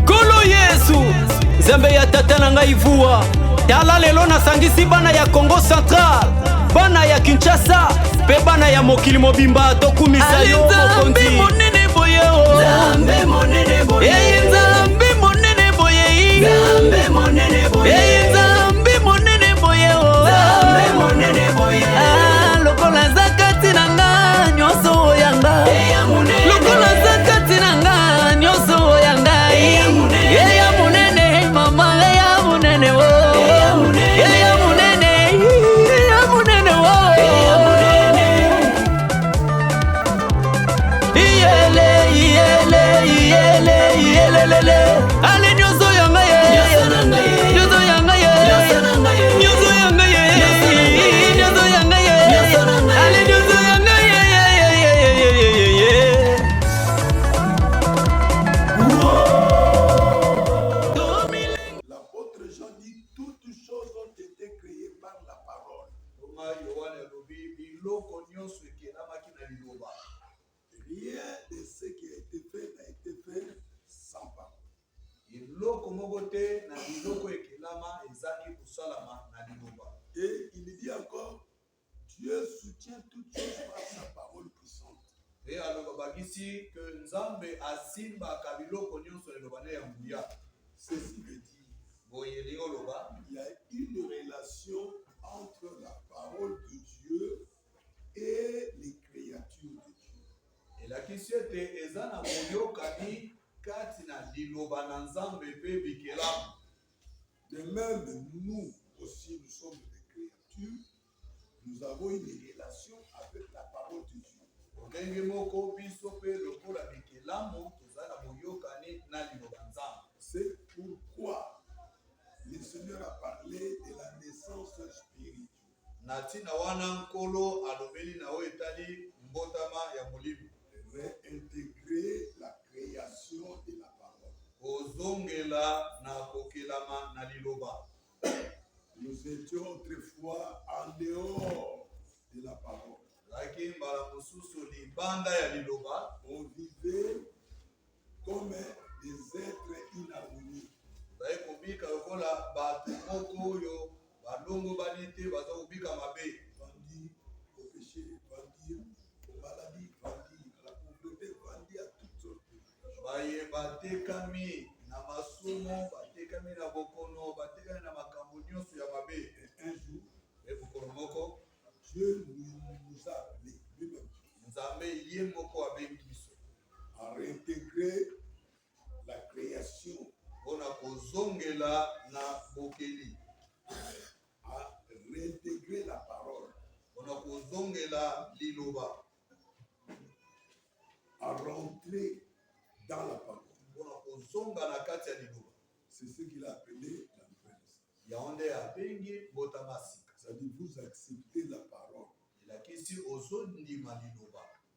Kolo Yesu Zembe ya tata na ngai vua Tala lelo nasangisi bana ya Congo Central, bana ya Kinshasa, pe bana ya mokili mobimba tokumisa yo mokonzi. Zambe monene boye o Zambe monene boye Zambe monene boye Zambe monene boye Zambe monene boye o Zambe monene boye Lokola zakati nanga nyoso yanga Lokola zakati nanga nyoso yanga Eya munene mama eya munene wo Eya munene wo Iyele Ale nyoso yanga ye Nyoso yanga ye Nyoso yanga ye Nyoso yanga ye Ale nyoso yanga ye L'apôtre Jean dit toutes choses ont été créées par la parole. Rien de ce qui a été fait n'a été fait sans parole. Et il dit encore, Dieu soutient toutes choses par sa parole puissante. Ceci veut dire il y a une relation entre la parole de Dieu et les créatures de Dieu. De même, nous aussi, nous sommes des créatures. Nous avons une relation avec la parole de Dieu. C'est pourquoi le Seigneur a parlé de la naissance spirituelle. Réintégrer la création de la parole. Nous étions autrefois en dehors de la parole. On vivait comme des êtres inharmonieux. Bandits au péché, bandits aux maladies, bandits à la pauvreté, bandits à toutes sortes de choses. Et un jour, Dieu nous a appelés lui-même à réintégrer la création, à réintégrer la parole, à rentrer dans la parole. C'est ce qu'il a appelé la nouvelle naissance. C'est-à-dire vous acceptez la parole.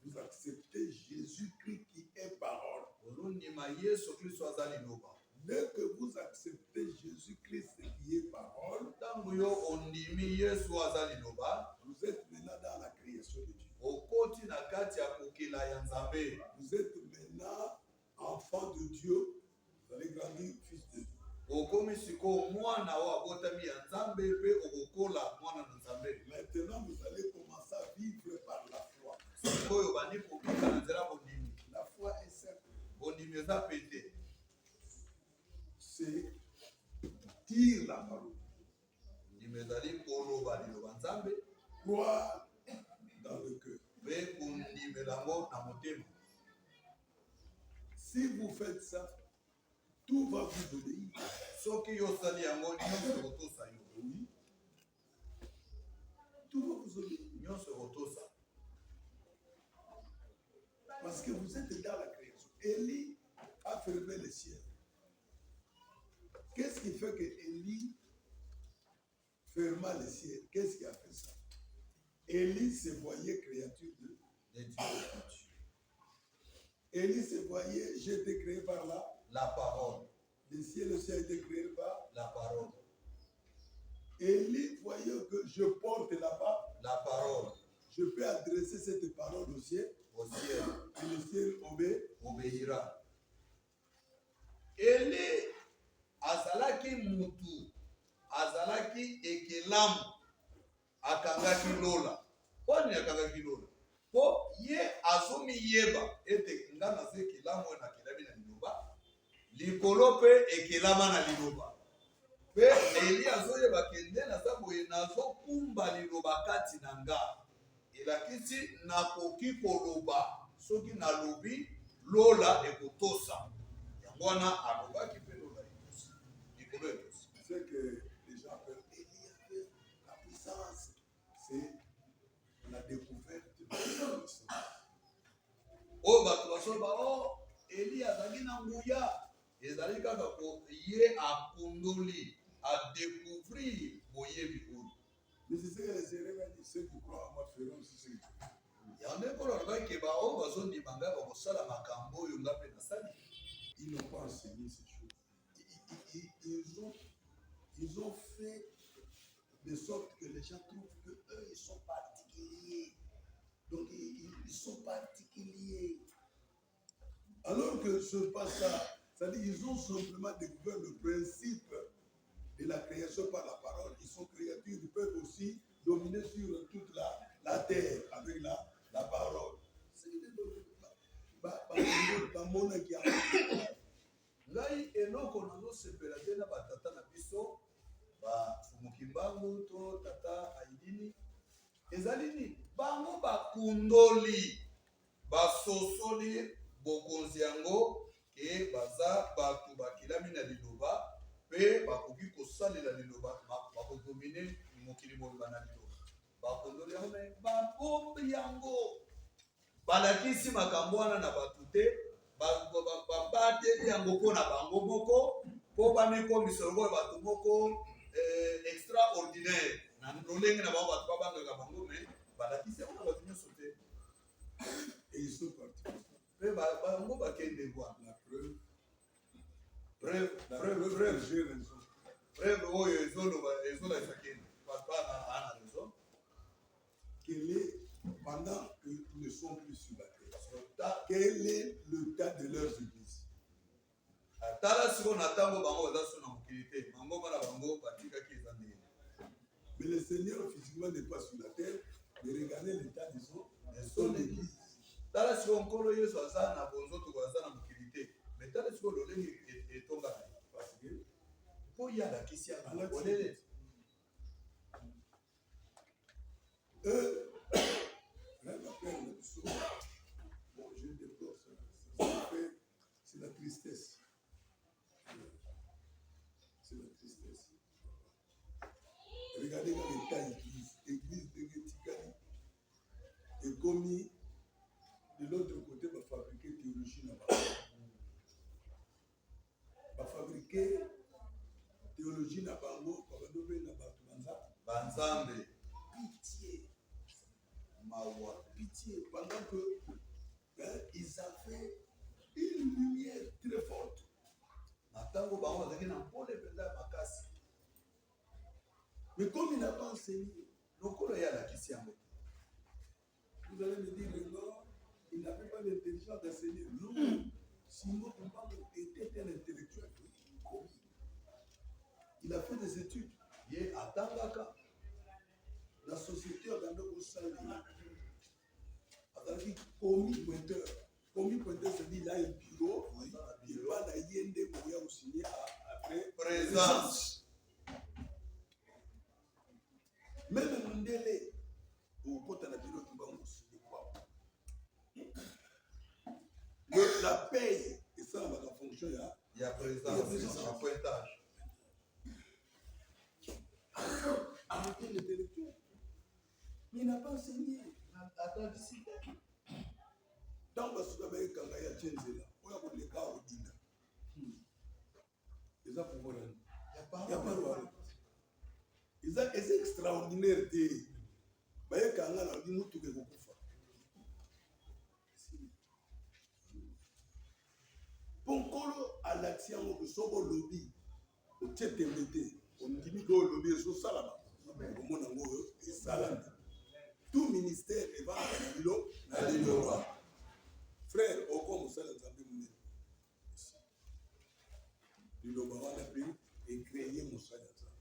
Vous acceptez Jésus-Christ qui est parole. Dès que vous acceptez Jésus-Christ qui est parole, vous êtes maintenant dans la création de Dieu. Vous êtes maintenant enfant de Dieu. Vous allez grandir fils de Dieu. Maintenant, vous allez commencer à vivre par la foi. La foi est certaine. C'est dire la parole. Croire dans le cœur. Si vous faites ça, tout va vous obéir. Oui. Tout va vous obéir. Parce que vous êtes dans la création. Élie a fermé les cieux. Qu'est-ce qui fait que Élie ferma les cieux? Qu'est-ce qui a fait ça? Élie se voyait créature de Dieu. Élie se voyait, j'ai été créé par la parole. Le ciel aussi a été créé par la parole. Élie voyait que je porte la parole. Je peux adresser cette parole au ciel. Et le ciel obéit. grand. Eli azalaki mutu, azalaki ekelamu, akangaki lola. Kwani akangaki lola? Po ye azomi yeba ete nga nazo ekelamu na kelami na liloba, likolo pe ekelama na liloba. Pe Eli azoyeba kende naza boye nazokumba liloba kati na nga. Elakisi nakoki koloba soki nalobi lola ekotosa. Yango wana alobaki pe lola ekotosa. Likolo ekotosa. C'est que les gens appellent Élie, la puissance, c'est la découverte de la puissance. Oh, bato basoba, oh, Eli azali na nguya. Ezali kaka ko ye akundoli, a découvrir boyebi oyo. Mais c'est ce que les Hérémiens disent, ceux qui croient en moi feront aussi ce que tu fais. Yango kolo alobaki ba o bazondima ngai bakosala makambo oyo nga mpe nasali. Ils n'ont pas enseigné ces choses. Ils ont fait de sorte que les gens trouvent qu'eux, ils sont particuliers. Donc, ils sont particuliers. Alors que ce n'est pas ça. C'est-à-dire qu'ils ont simplement découvert le principe de la création par la parole. Ils sont créatures, ils peuvent aussi dominer sur toute la terre avec la parole. C'est Ngai eloko nazosepela te na batata na biso bafumukimbangu to tata aidini ezali nini bango bakundoli basosoli bokonzi yango ke baza bato bakilami na liloba pe bakoki kosalela liloba bakodomine mokili mobimba na liloba bakundoli yango me babombi yango balakisi makambo wana na bato te babateli yango mpo na bango moko mpo bamikomisa lokola bato moko extraordinaire na lolenge na bango bato babangaka bango me balakisi yango na bato nyonso te. Et ils sont partis. Mpe bango bakende kwa La preuve. Preuve J'ai raison. preuve oyo ezolakisa kende bana ana raison. Quel est, pendant qu'ils ne sont plus sur la terre, quel est le tas de leurs églises? Tala siko na tango bango baza so na mokili te bango bana bango batikaki eza ndenge. Mais le Seigneur physiquement n'est pas sur la terre, mais regardez l'état de son église. Tala siko nkolo Yesu aza na bonzoto aza na mokili te mais tala siko lolenge etonga na ye parce que po ya lakisi ya na bolele. Même après le psaume, bon, je déplore ça. C'est la tristesse. C'est la tristesse. Regardez dans l'état l'église de Getikali est commis de l'autre côté va fabriquer théologie là-bas. Va fabriquer théologie là-bas, Banzambe. Pitié. Mawa. Pitié. Pendant que ils avaient une lumière très forte. Matango bango azaki na mpole mpenza makasi. Mais comme il n'a pas enseigné, Lokolo ya lakisi yango. vous allez me dire non, il n'avait pas l'intelligence d'enseigner. Non. Simon Mbango était un intellectuel. Il a fait des études. Ye atangaka. La société a gagné au salaire. Il a commis pointeur. Commis pointeur, c'est-à-dire il a un bureau. Il va à Yende Mouya au signer après Présence. Même Mundele, au côté de la bureau, il va au signer quoi. La paye, et ça, la fonction, Il y a présence. En pointage. il était l'intellectuel. Mais il n'a pas enseigné. Attends, d'ici. Tant que tu as quand il y a Tchenzela, on a les gars au Dina. Ils ont pouvoir. Il n'y a pas de ils ont été extraordinaires. Ils ont dit nous tous les Gokufa. Ponkolo à l'action de Sobo Lobby, au Tchétémété, on dit que le lobby est sur Salama. Tout ministère est va à l'îlot, frère, au comme ça, les amis, liloba wana mpe ekreye mosala ya nzambe.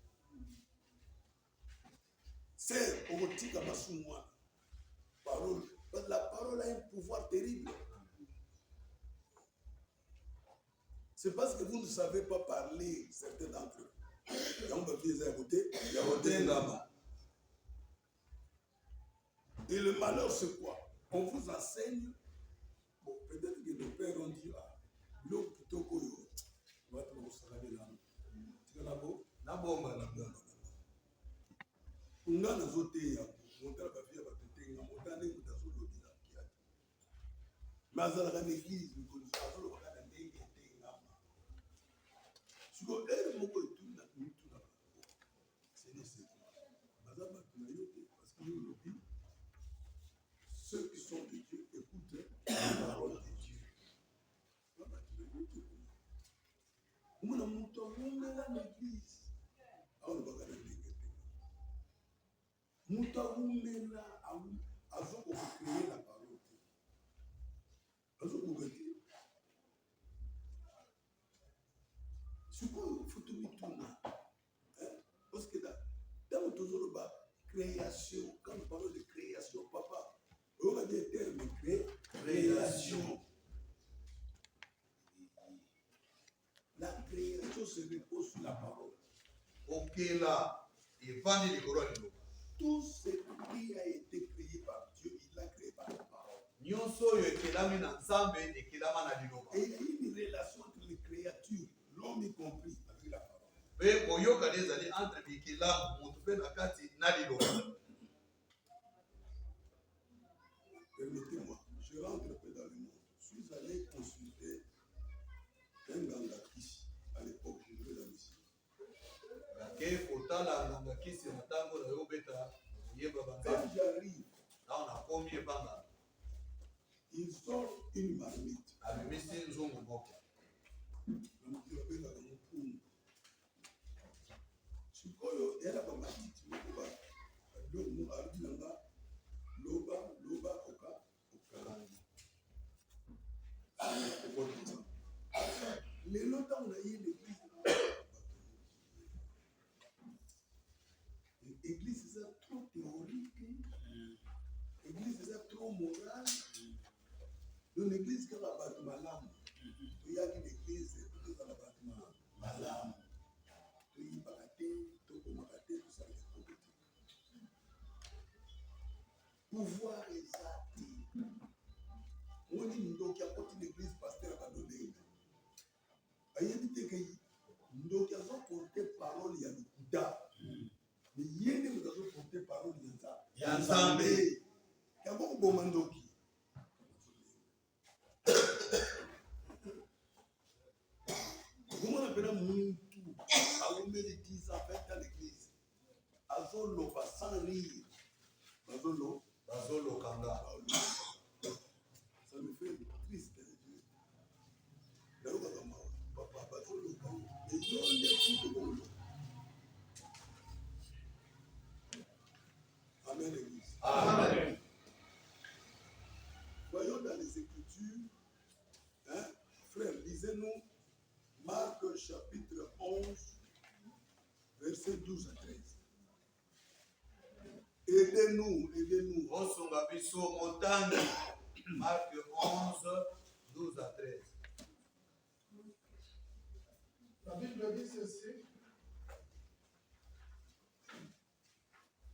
C'est okotika masumu wana parole. La parole a un pouvoir terrible. C'est parce que vous ne savez pas parler, certains d'entre eux. Et le malheur, c'est quoi? On vous enseigne. Bon, peut-être que nos pères ont dit, ah, l'eau plutôt que l'eau. On va te montrer là. Tu vois la bombe? La bombe, la bombe. On a les autres, on a la vie à votre tête, on a les autres, on a les autres. Mais à la l'église, nous connaissons le bagage de l'église. Si vous avez un mot et tout, c'est nécessaire. Parce que nous dit, ceux qui sont de Dieu écoutent la parole de Dieu. On a monté l'église. On va regarder l'église. Nous avons créé la parole. C'est quoi il faut tout tourner? Parce que dans notre création, quand on parle de création, papa, on a des termes création. La création se repose sur la parole. Ok là, et Vanni de Corona. Tout ce qui a été créé par Dieu, il l'a créé par la parole. Et il y a une relation entre les créatures, l'homme y compris, avec la parole. Permettez-moi, je rentre un peu dans le monde. Je suis allé consulter un gangakis à l'époque, je jouais la mission. Quand j'arrive, il sort une marmite. L'église est trop théorique, l'église est trop morale. Dans l'église, quand la bâtiment l'âme, il y a une église, tout dans la bâtiment l'âme. Il y a tout ça, pouvoir exact. On dit qu'il y a une église pasteur abandonnée. Il y a dit que nous avons porté parole, il y a le Bouddha. Mais il y a des gens qui ont porté parole, il y a Nzambe. Il y a beaucoup de Mandoki. Comment on appelle un Moutou? À l'homme de 10 ans, dans l'église. Azolo va sans rire. Azolo. Azolo Kanga. Ça me fait triste. Papa, Azolo Kanga. Et ils ont des coups de monde. Amen, l'église. Amen. Voyons dans les Écritures, hein, frère, lisez-nous Marc chapitre 11, versets 12 à 13. Aidez-nous, aidez-nous. Marc 11, 12 à 13. La Bible dit ceci.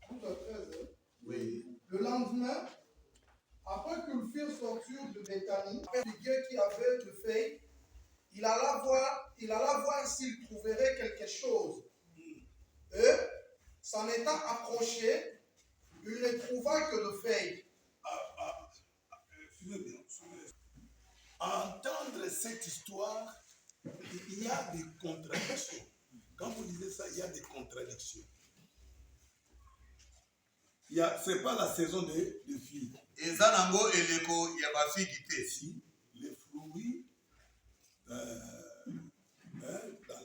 12 à 13. Oui. Le lendemain, après qu'ils furent sortir de Béthanie, le figuier qui avait de feuilles, il alla voir s'il trouverait quelque chose. Et, s'en étant approché, il ne trouva que de feuilles. Suivez bien, suivez. Entendre cette histoire, il y a des contradictions. Quand vous lisez ça, il y a des contradictions. Ce n'est pas la saison des figues. Et Zanango et l'écho, il y a ma fille qui était ici. Les fruits, dans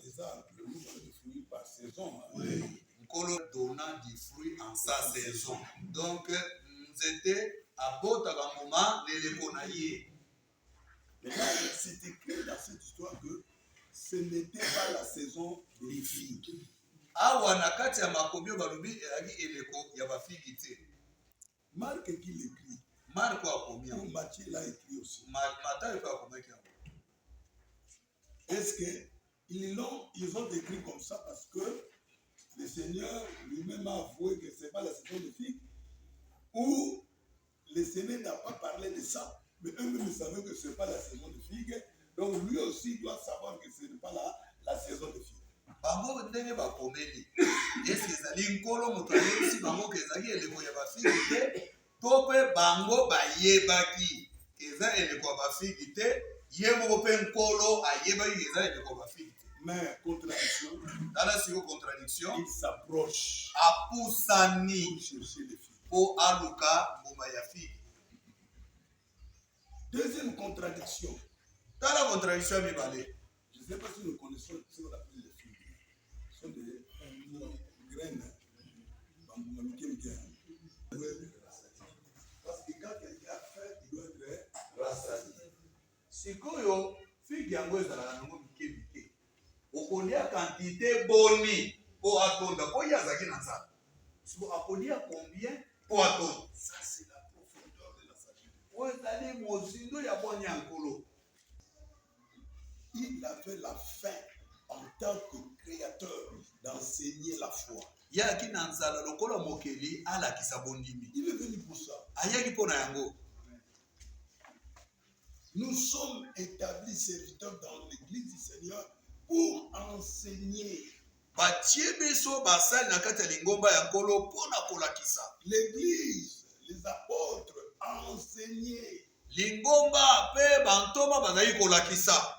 les arbres, nous avons des fruits par saison. Oui. Nous donnant des fruits en sa saison. Donc, nous étions à Botagamoma, les Lekonaïe. Mais là, c'est écrit dans cette histoire que ce n'était pas la saison des figues. Awa na kati ya makomio balobi elaki eleko ya bafigi te. Marc qui l'écrit. Marco akomia. Matthieu l'a écrit aussi. Matayo pe akomaki yango. Est-ce que ils ont écrit comme ça parce que le Seigneur lui-même a avoué que ce n'est pas la saison des figues, ou le Seigneur n'a pas parlé de ça, mais eux-mêmes savaient que ce n'est pas la saison des figues, donc lui aussi doit savoir que ce n'est pas la saison des figues. Bango ndenge bakomeli. Est-ce que ezali nkolo moto ayebisi bango ke ezali eleko ya bafigi te, to mpe bango bayebaki eza eleko ya bafigi te, ye moko mpe nkolo ayebaki eza eleko ya bafigi te. Mais contradiction, Dans la contradiction, il s'approche apusani pour chercher les filles. po aluka mbuma ya figi. Deuxième contradiction. Dans la contradiction ya mibale, Je ne sais pas si nous connaissons ce qu'on appelle les filles. Ce sont des graines. Parce que quand quelqu'un a faim, il doit être rassasié. sikoyo figi yango ezalaka nango mike mike. Okolia quantité boni po atonda po ye azalaki na nzala. Siko akolia combien po atonda. Ça, c'est la profondeur de la sagesse. Po ezali mozindo ya bwanya ya nkolo. Il avait la faim en tant que créateur d'enseigner la foi. Yaki na nzala lokola mokeli alakisa bondimi. Il est venu pour ça. Ayaki mpo na yango. Nous sommes établis serviteurs dans l'église du Seigneur pour enseigner. Batie biso basali na kati ya lingomba ya nkolo mpo na kolakisa. L'église, les apôtres enseigner. Lingomba pe bantoma bazali kolakisa.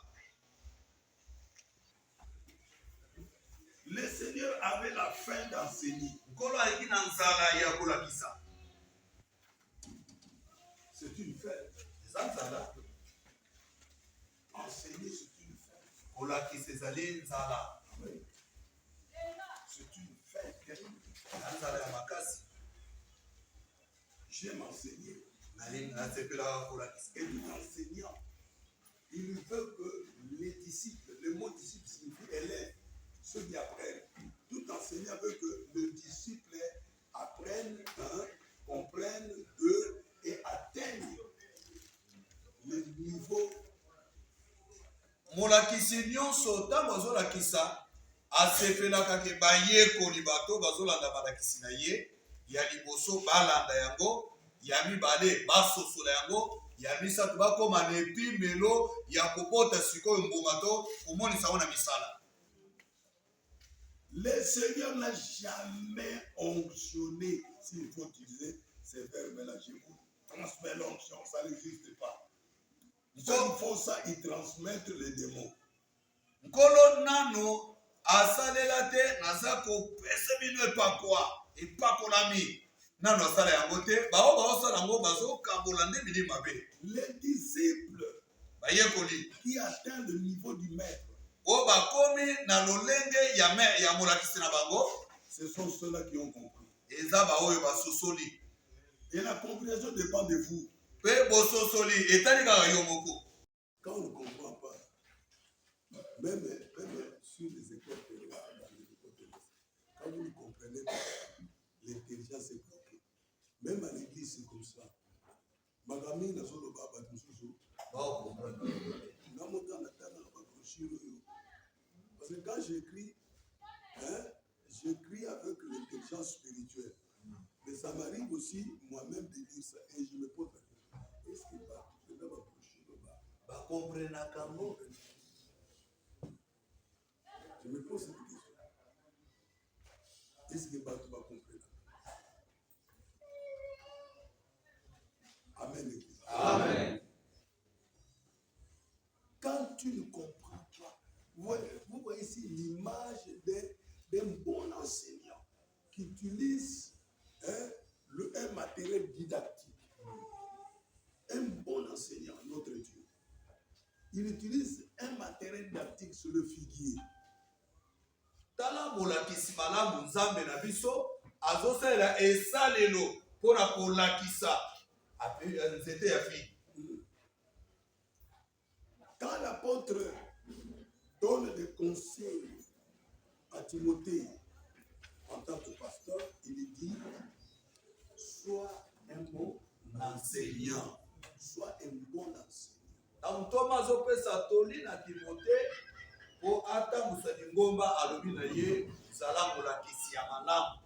Le Seigneur avait la faim d'enseigner. Nkolo ayaki na nzala ya kolakisa. C'est une fête. Eza nzala. Enseigner, c'est une fête. Kolakisa ezali nzala. Oui. C'est une fête. Nzala ya makasi. J'aime enseigner. Nasepelaka kolakisa. Et l'enseignant, il veut que les disciples, le mot disciple signifie élève, ceux qui apprennent. Tout enseignant veut que le disciple apprenne, comprenne et atteigne le niveau. Molakisi nyonso ntango azolakisa asepelaka ke bayekoli bato bazolanda malakisi na ye ya liboso balanda yango, ya mibale basosola yango, ya misato bakoma na epimelo ya kobota sikoyo mbuma to komonisa ngo na misala. Le Seigneur n'a jamais onctionné, s'il faut utiliser ces verbes-là, je vous transmets l'onction, ça n'existe pas. Ceux qui font ça, ils transmettent les démons. Nkolo nano asalela te naza kopesa bino epakolami nano asala yango te, bao baosala yango bazokambola nde bili mabe. Les disciples Bayekoli qui atteignent le niveau du maître, o bakomi na lolenge ya molakisi na bango, ce sont ceux-là qui ont compris. eza baoyo basosoli. Et la compréhension dépend de vous. Pe bososoli etali kaka yo moko. Quand on ne comprend pas, même sur les écoles terrestres, dans les écoles terrestres, quand vous ne comprenez pas, l'intelligence est bloquée. Même à l'église, c'est comme ça. Magami na solo baba tususu. Namoka na tana ba brochure yo. Parce que quand j'écris, j'écris avec l'intelligence spirituelle. Mais ça m'arrive aussi moi-même de lire ça et je me pose la question. Est-ce que tu peux pas Ba comprena kango. Je me pose cette question. Est-ce que tu vas comprendre? Amen. Église. Amen. Quand tu ne comprends pas, vous voyez ici l'image d'un bon enseignant qui utilise un matériel didactique. Un bon enseignant, notre Dieu. Il utilise un matériel didactique sur le figuier. Tala molakisi malamu nzambe na biso azosalela esalelo mpona kolakisa nzete ya figi. Quand l'apôtre donne des conseils à Timothée en tant que pasteur, il dit, sois un bon enseignant. Sois un bon enseignant. Donc Thomas opesa toli na Timothée po ata musani ngomba alobi na ye zala molakisi ya malamu.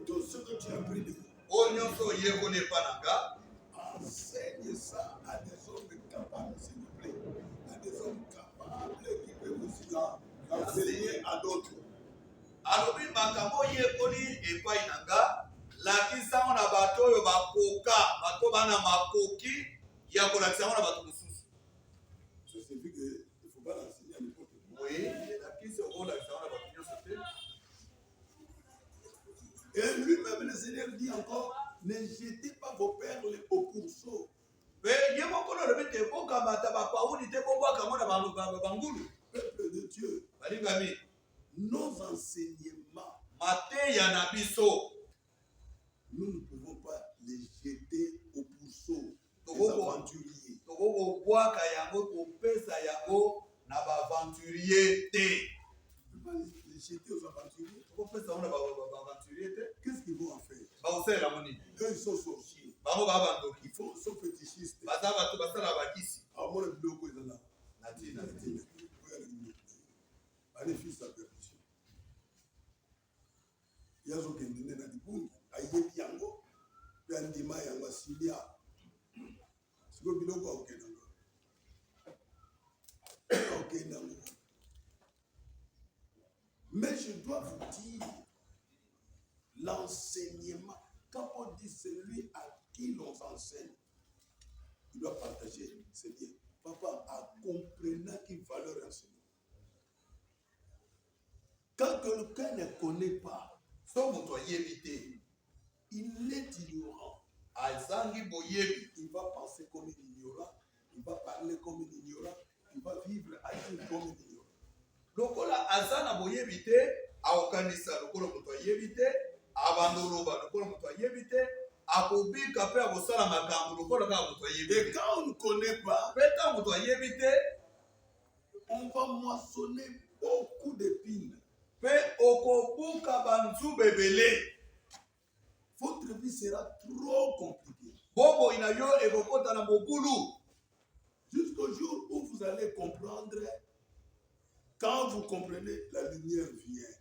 Tout ce que tu as appris de Oyo nyonso oyekoli epa na nga, enseigne ça à des hommes capables, s'il vous plaît. À des hommes capables qui peuvent aussi enseigner à d'autres. alobi makambo oyekoli epai na nga, lakisa ngo na bato oyo bakoka, bato bana makoki ya kolakisa ngo na bato mosusu. Ça signifie qu'il ne faut pas l'enseigner à n'importe qui. Oui, lakisi okolakisa ngo na bato nyonso te. Et lui-même, le Seigneur dit encore, ne jetez pas vos perles au pourceau. Pe ye moko alobi te bokamata bapauli te bobwaka ngo na bangulu. Peuple de Dieu, Balingami, nos enseignements, mateya na biso nous ne pouvons pas les jeter au pourceau des Togo. aventuriers. tokobwaka yango kopesa yango na baaventurier te. On ne peut pas les jeter aux aventuriers. Tokopesa yango na baaventurier te. Qu'est-ce qu'ils vont en faire? bakosalela ngo nini? Eux, ils sont sorciers. bango babandoki Ils sont fétichistes. baza bato basala bakisi Alors, moi, le bloc, ils sont là. na ntina. Allez, fils de la perdition. Il y a ce qui est donné dans le monde. Aïe, Piango. Puis, Andima, Yanga, Silia. C'est le bilan quoi, ok, non. Mais je dois vous dire, l'enseignement, quand on dit celui à qui l'on enseigne, il doit partager, c'est bien. Papa, a comprenant qu'il va leur enseigner. Quand quelqu'un ne connaît pas, so moto ayebi te il est ignorant. azangi boyebi, Il va penser comme un ignorant, il va parler comme un ignorant, il va vivre, agir comme un ignorant. lokola aza na boyebi te akokanisa lokola moto ayebi te, abandoloba lokola moto ayebi te, akobika mpe akosala makambo lokola kaka moto ayebi Et te. quand on ne connaît pas, Mpe ntango moto ayebi te, on va moissonner beaucoup d'épines. mpe okobuka banzube ebele. Votre vie sera trop compliquée. Bomoi na yo ekokota na mobulu Jusqu'au jour où vous allez comprendre, quand vous comprenez, la lumière vient.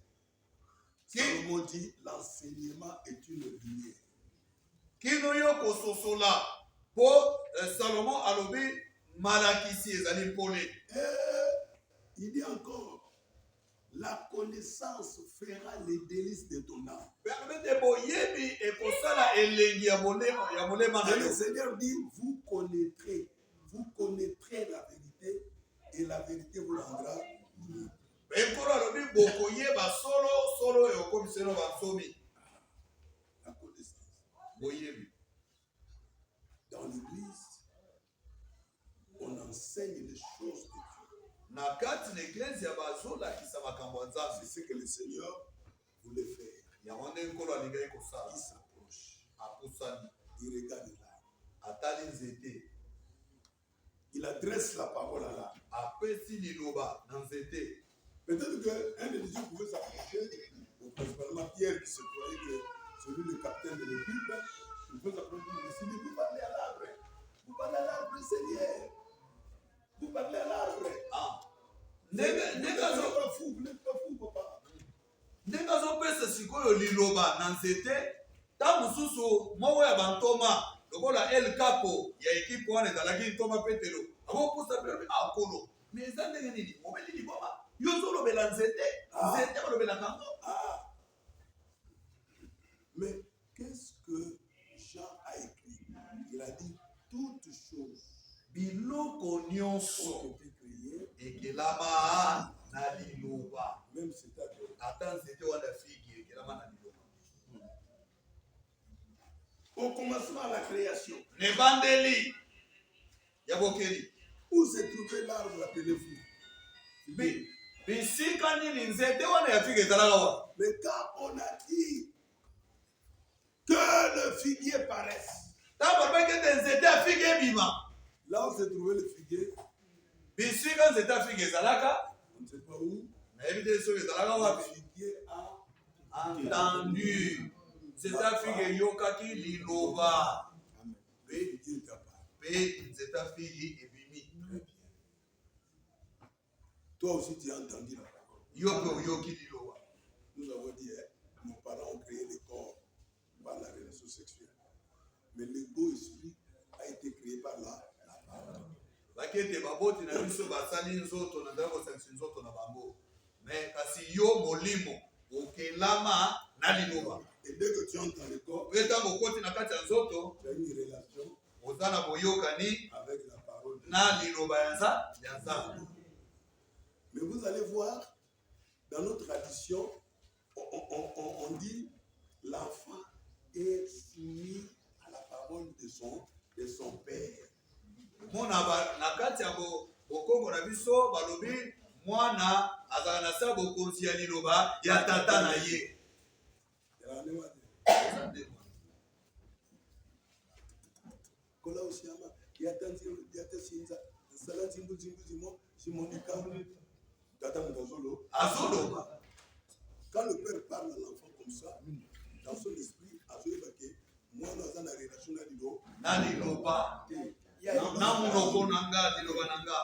Salomon dit, l'enseignement est une lumière. kino yo kososola po Salomon alobi malakisi ezali mpole. Et il dit encore, la connaissance fera les délices de ton âme. Mpe alobi te boyebi ekosala elengi ya molema na Et le yo. Seigneur dit, vous connaîtrez la vérité et la vérité vous rendra libre. Mpe nkolo alobi bokoyeba solo solo ekokomiselo bansomi. La connaissance. Boyebi Dans l'église, on enseigne les choses de Dieu. na kati na eglise ya bazolakisa makambo ya C'est nzambe. ce que le Seigneur voulait faire. yango nde nkolo alingaki kosala. Il s'approche, apusani il regarde là. atali nzete, Il adresse la parole à l'âme. apesi liloba na nzete. Peut-être qu'un des dieux pouvait s'approcher, ou principalement Pierre qui se croyait que celui le capitaine de l'équipe, il pouvait s'approcher et décider, vous parlez à l'arbre. Vous parlez à l'arbre, Seigneur. Vous parlez à l'arbre. Ah. Vous n'êtes pas fou, vous n'êtes pas fou, papa. ndenge azopesa sikoyo liloba na nzete, ta mosusu moko ya bantoma lokola el capo ya ekipe wana ezalaki ntoma petelo akopusa mpe akolo me eza ndenge nini mobeli liboma yo ozolobela nzete nzete balobelaka ngo. Ah. Mais qu'est-ce que Jean a écrit? Il a dit toutes choses biloko ont nyonso été créées, ekelama na liloba. même c'est-à-dire ata nzete wana figi ekelama na liloba. au commencement à la création. nebandeli ya bokeli Où se trouvait l'arbre appelé vous? bisika nini nzete wana ya figi ezalaka wa. Mais quand on a dit que le figuier paraisse, ntango balobaki ete nzete ya figi ebima, là où se trouvait le figuier, Bisika nzete Afrique ezalaka. On ne sait pas où. Na éviter ceux ezalaka wapi. Figuier a Entendu. Nzete Afrique yokaki liloba. Figuier est à part. Pe nzete Afrique ebimi. Très bien. Toi aussi tu as entendu la parole. Yoko yoki liloba. Nous avons dit, nos parents ont créé le corps par la relation sexuelle. Mais le beau esprit a été créé par la parole. Bakete baboti na biso basali nzoto na ndako sanksi nzoto na bango. Mais kasi yo molimo okelama na liloba. Et dès que tu entres dans le corps, Peta bokoti na kati ya nzoto tu as une relation ozana boyokani avec la parole. na liloba ya Nzambe. Mais vous allez voir, dans notre tradition, on dit l'enfant est soumis à la parole de son père. Mona na kati ya bokongo na biso balobi mwana azala na sa bokonzi ya liloba ya tata na ye. Kola Osiama, yata sinza, sala zimbu mo, simonika, tata mutazolo. Azoloba. Quand le père parle à l'enfant comme ça, dans son esprit, moi, dans une relation na liloba. Na munoko nanga liloba nanga.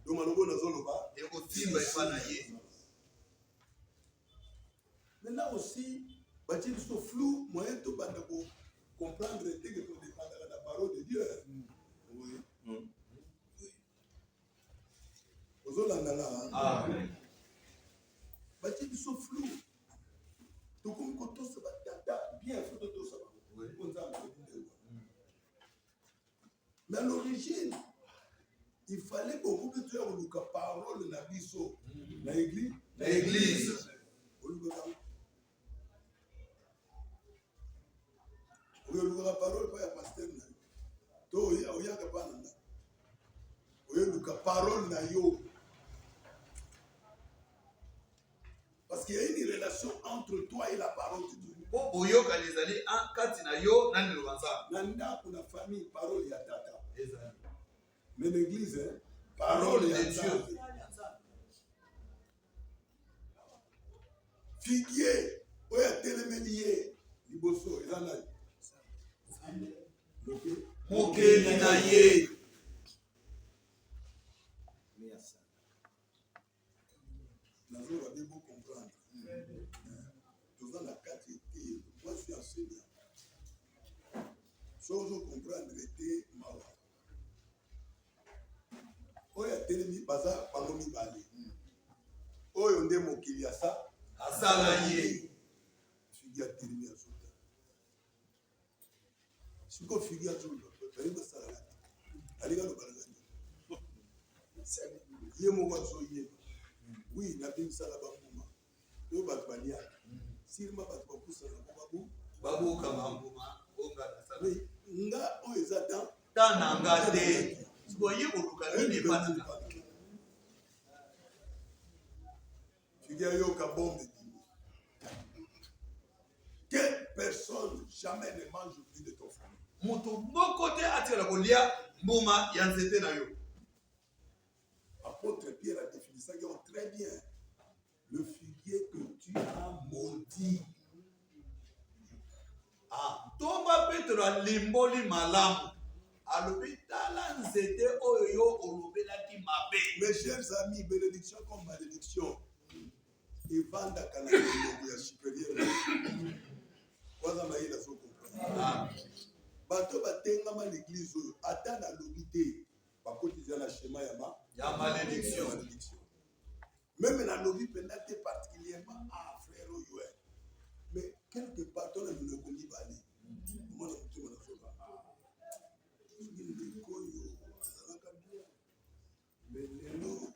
Domanoko nazoloba. Eko timba ifana ye. Maintenant aussi, bâtir ce flou, moyen de comprendre que pour dépendre de la parole de Dieu. Oui. Amen. Bâtir ce flou. Donc, on peut se battre bien, il faut tout ça. Mais à l'origine, il fallait beaucoup plus de la parole de la biso. L'église. L'église. La parole pas ya pasteur na to oya ka bana na oya luka parole na yo parce qu'il y a une relation entre toi et la parole de Dieu. Po boyoka lezali an kati na yo na liloba Nzambe. Na ndako na famille parole ya tata. Ezali. Mais l'église Parole parole de ya Dieu. Figuier oya telemelier liboso ezana Mokeli na ye. Nazo va bien comprendre. Dans la carte, moi je suis enseignant. Chose comprendre était mawa. Oya telemi baza palomi bali. Oyo nde mokili asa Asala ye. Figi telemi azuta. Siko figi azuta. Bali basala. Aliga no balagani. Ye mo wazo ye. Oui, na bimisa la banguma. Yo batbalia. Sirma batbakusa na babu. Babu kama nguma onga na sala. Oui, nga o ezata Tana ngate. Siko ye oluka nini bana. Figure yo ka bombe. Quelle personne jamais ne mange le fruit de ton famille. Moto moko te atela kolia mbuma ya nzete na yo. Apôtre Pierre a défini ça très bien. Le figuier que tu as maudit. Ah, tomba Petro alimboli malamu. Alobi tala nzete oyo yo olobelaki mabe. Mes chers amis, bénédiction comme malédiction. Et vanda kanaka supérieur. Kwanza maïla so comprendre. Bato batengama l'église oyo ata na lobité bakotiza na schéma ya malédiction. Même na lobi pendant particulièrement à frère oyo. Mais quelque part on a vu kondi bali. Moi na mutima na soba. Ngi koyo azalaka bien. Mais lelo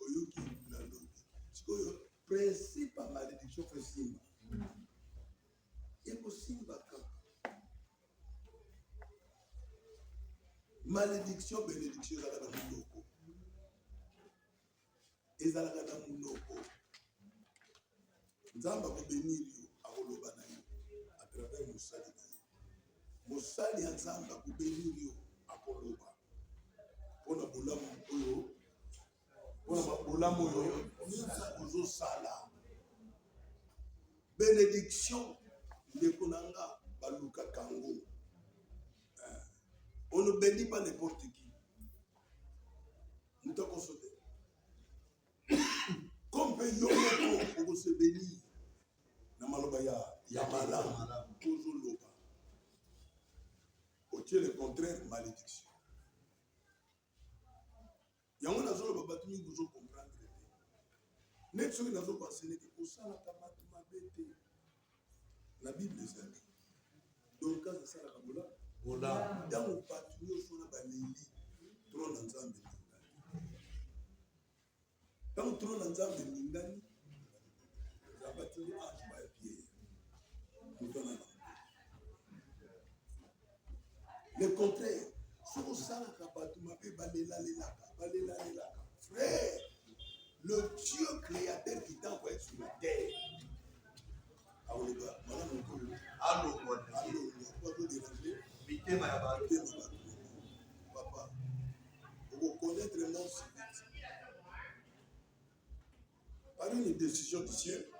oyo ki na lobi. Sikoyo principe à malédiction fait simba. Et simba ka. Malédiction, bénédiction, ezalaka na munoko. Ezalaka na munoko. Nzamba ko bénir yo, akoloba na yo à travers mosali na yo. Mosali ya Nzamba ko bénir yo, akoloba. Pona bolamu bolamu oyo ozosala bénédiction ndeko na nga balukaka yango. On ne bénit pas n'importe qui. Nous t'avons sauté. Comme on peut se bénir. Namaloba ya malam. Toujours loba. Au le contraire, malédiction. Yango nazo ba batumi gozo comprendre. Net soki nazo penser que osala kamatu mabete. La Bible dit. Donc quand ça la kabola voilà. Dans le patrouille, on a balayé trop d'ensemble. Dans trop d'ensemble de Lingani, la patrouille a joué à pied. Le contraire, si on s'en a capable, frère, le Dieu créateur qui t'a envoyé sur la terre. Papa, vous connaître mon secret. Par une décision du ciel,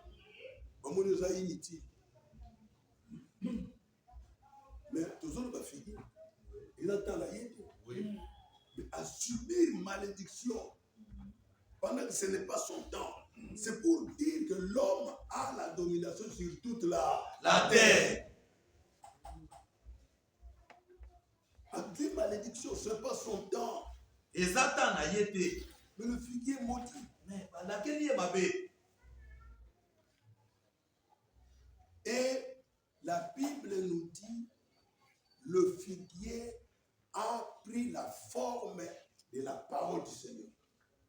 maman nous a inutile. Mais toujours pas fini. Il entend la yéte. Oui. Mais à subir malédiction pendant que ce n'est pas son temps. C'est pour dire que l'homme a la domination sur toute la terre. À dire malédiction, ce n'est pas son temps. Et Satan a été. Mais le figuier maudit. Mais laquelle est ma bête? Et la Bible nous dit, le figuier a pris la forme de la parole du Seigneur.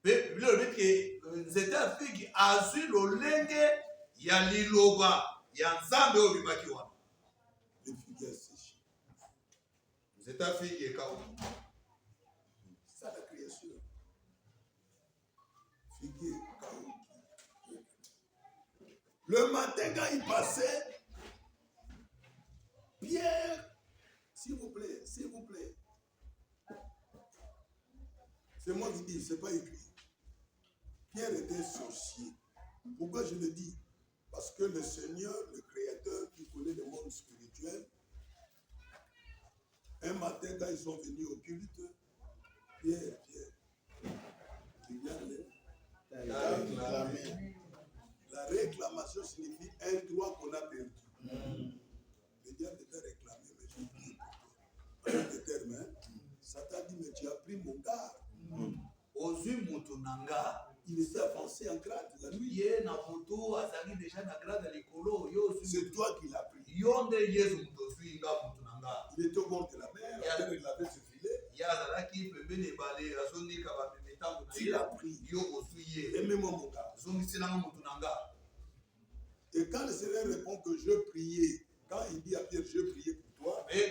Mais le que c'était un fille qui a su le lenge ya liloba ya nzambe obimakiwa. Le figuier a séché. C'est un fille qui est kaou. C'est ça la création. Figuier kaou. Le matin quand il passait, Pierre, s'il vous plaît, s'il vous plaît. C'est moi qui dis, c'est pas écrit. Pierre était sorcier. Pourquoi je le dis? Parce que le Seigneur, le Créateur, qui connaît le monde spirituel, un matin, quand ils sont venus au culte, Pierre, qui vient la réclamer. La réclamation signifie un droit qu'on a perdu. Le diable était réclamé, mais j'ai oublié pour toi. Un terme, hein? Satan dit, mais tu as pris mon gars. Il était avancé en grade la nuit. C'est toi qui l'as pris. Il était au bord de la mer. Il avait ce filet. Tu l'as pris. Aimez-moi mon gars. Et quand le Seigneur répond que je priais, quand il dit à Pierre, je priais pour toi, il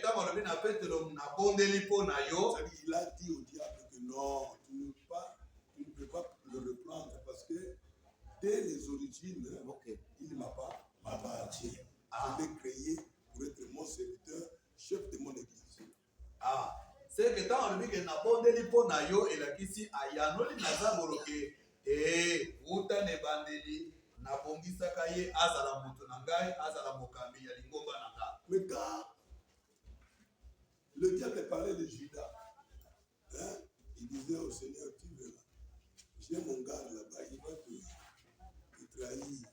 a dit au diable que non, tu ne peux pas le reprendre parce que dès les origines, il ne m'a pas appartenu. Je l'ai créé pour être mon serviteur, chef de mon église. C'est que tant on dit que n'a pas de liponayo et la kisi ayanoli nazaboroke uta ne bandeli na bongisa kaye azala mutu nangai azala mokambi ya lingomba nanga. Mais quand le diable parlait de Judas, hein, il disait au Seigneur, tu veux là, j'ai mon gars là-bas, il va te trahir.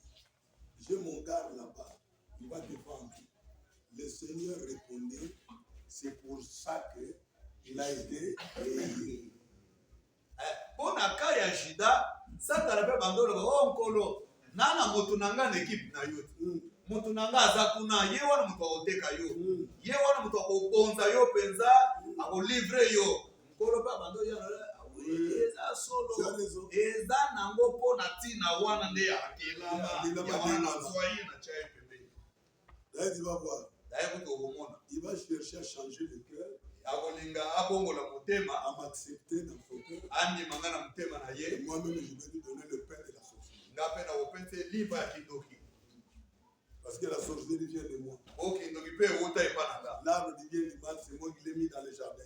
J'ai mon gars là-bas, il va te vendre. Le Seigneur répondait, c'est pour ça que il a été créé. Pour na kaya Judas, ça t'a rappelé bandolo ba onkolo. Nana mutu nanga n'équipe na yo. Mutu nanga azakuna ye wana mutu oteka yo. Ye wana mutu obonza yo penza, abo livre yo. Nkolo pa bandolo ya eza solo. Eza nango po na tina wana nde akelama. Ya wana soyi na chai pembe. Là il va voir. Il va chercher à changer le cœur. À m'accepter dans son cœur. Et moi-même, je vais lui donner le pain de la sorcellerie. Parce que la sorcellerie vient de moi. L'arbre devient l'image, c'est moi qui l'ai mis dans le jardin.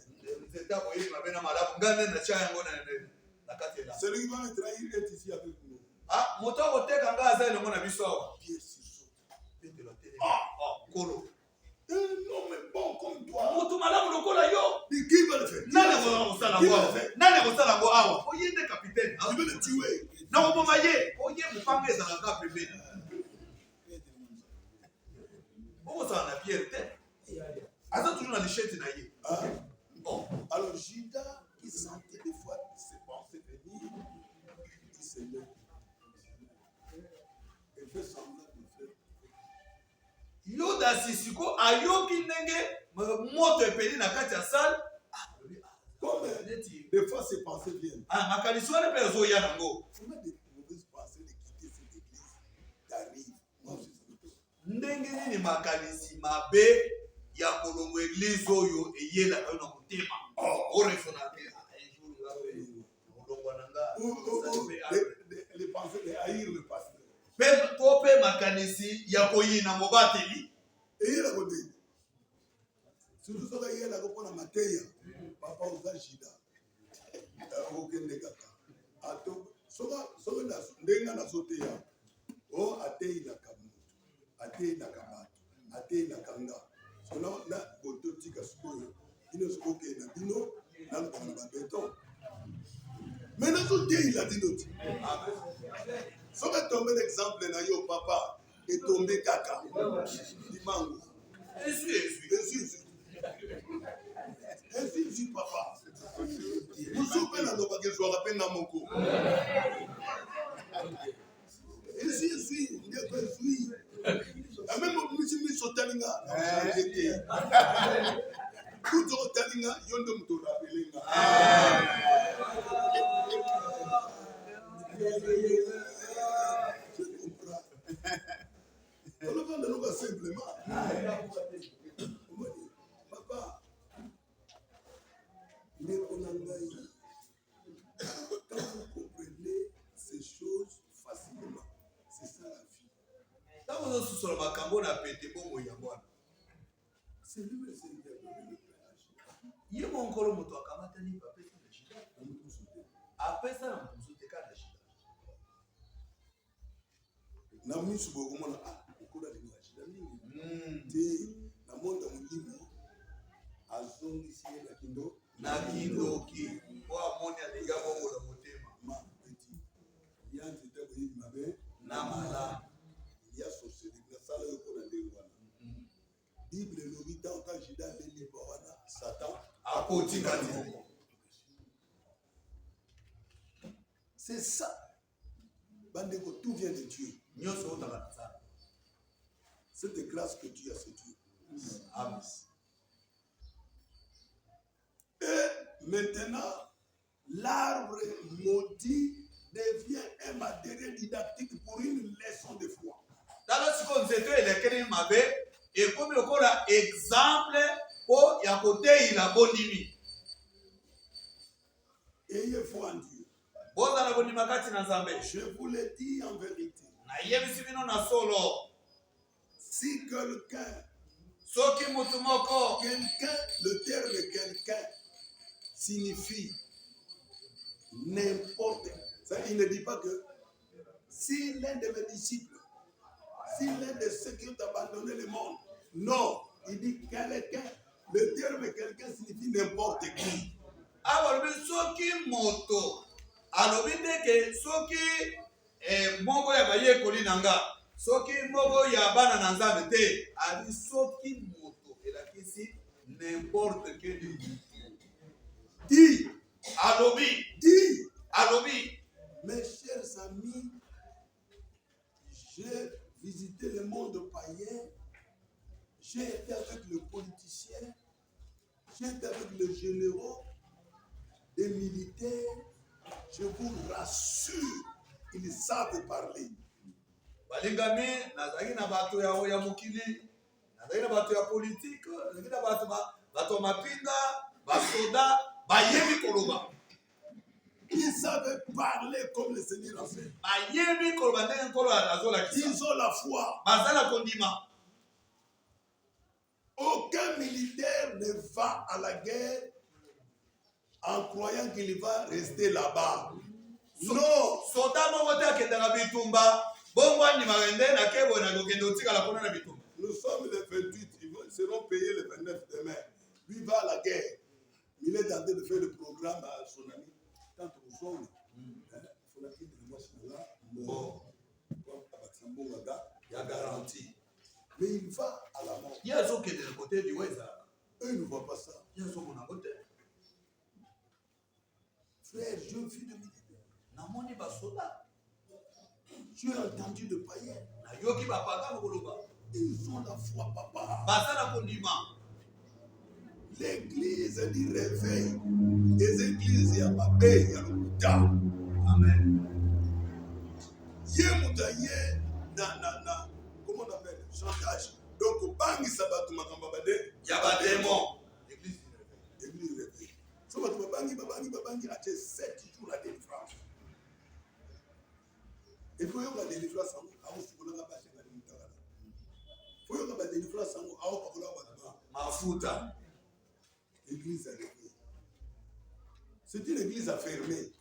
na kati elanga. Celui qui va me trahir est ici avec nous. Ah, moto akoteka nga aza elongo na biso awa. Pierre Sissot. Kolo. Un homme bon comme toi. Moto malamu lokola yo. Mais qui va le faire? Nani akosala ngo awa? Nani akosala ngo awa? Oye nde capitaine. Tu veux le tuer. Na koboma ye. Oye mopanga ezalaka pembeni. Okosala na Pierre te. Aza toujours na lichette na ye. Bon. Alors Judas, il sentait des fois ses pensées venir. Il se met. Il fait semblant de faire. Yuda sisiko ayoki ndenge moto epeli na kati ya salle. Comme des fois ses pensées viennent. Makaliso wana pe ezoya nango. Comment des mauvaises pensées de quitter cette église t'arrivent? Moi je sais. Ndenge nini makalisi mabe ya kolongo église oyo eyelaka yo na motema. Orefona pe Les pensées de haïr le pasteur. Pe makanisi ya koyina mobateli. Et il a dit, surtout ça, il a dit, on a matéia, papa oza Jida, aucun dégât. Ato, soga ndenga na soteya, o atei na kamu, atei na kamatu, atei na kanga. Sona na boto tika sukoyo, ino sukoke na bino, na na beton. Mais na soteya il a dit d'autres. Soga tomber l'exemple na yo papa. Et tombé caca. Dimango. Ainsi, papa. Vous soupez dans nos bagages, je rappelle dans mon cou. Ainsi, même mon monsieur Sotalinga. Tout Sotalinga, Yondom to rappelinga. On le vend de nous simplement. Papa, mais on a quand vous comprenez ces choses facilement, c'est ça la vie. Quand vous êtes sur le macambo, na pété bon moyangwana. C'est lui le Seigneur de le péage. Il y a mon colo moto akamata ni papé sur le chita. Après ça, on peut sauter quand le chita. Na misu bogomona okula lingaji te na monde mulimi azongisi na kindoki kwa amoni alinga bongo na motema ma petit yanti te ko yima be na mala ya société na sala yo ko na ndengwana Bible lobi tant ka Judas le liborana Satan akoti kati. C'est ça. Bandeko, tout vient de Dieu. Cette grâce que Dieu a, c'est Dieu. Amen. Et maintenant, l'arbre maudit devient un matériel didactique pour une leçon de foi. Dans ce qu'on sait, il mabe et comme le cola exemple pour y côté il a bonimi. Ayez foi en Dieu. Je vous le dis en vérité. Si quelqu'un, le terme quelqu'un signifie n'importe quoi. Il ne dit pas que si l'un de mes disciples, si l'un de ceux qui ont abandonné le monde, non, il dit quelqu'un, le terme quelqu'un signifie n'importe qui. Alors, soki moto, alobi que soki moko ya baye kolinanga, soki moko ya bana na nzambe te, ali soki moto elakisi n'importe quel. Dit, alobi, dit, alobi. Mes chers amis, j'ai visité le monde païen, j'ai été avec le politicien, j'ai été avec les généraux, des militaires. Je vous rassure, ils savent parler. Balingami, nazaki na bato ya mokili, nazaki na bato ya politique, nazaki na bato mapinga, basoda, bayebi koloba. Ils savent parler comme le Seigneur a fait. Bayebi koloba ndenge kolo azola kisa. Ils ont la foi. Bazala kondima. Aucun militaire ne va à la guerre en croyant qu'il va rester là-bas. Non. Nous sommes le 28, ils seront payés le 29 demain. Lui va à la guerre. Il est en train de faire le programme à son ami. Tant nous sommes, il y a garantie. Mais il va à la mort. Eux, ils ne voient pas ça. Frère, je suis de militaire. Tu as entendu de païens. Ils ont la foi, papa. L'église du réveil. Les églises, il y a Babé, il y a le Bouddha. Amen. Comment on appelle? Chantage. Donc, bangi sabatu makambabade. Il y a des démons. L'église du réveil. Sabatu babangi, a 7 jours la délivrance. Et puis, il y a la délivrance. Mafuta. L'église a réveillé. C'est une église affermée.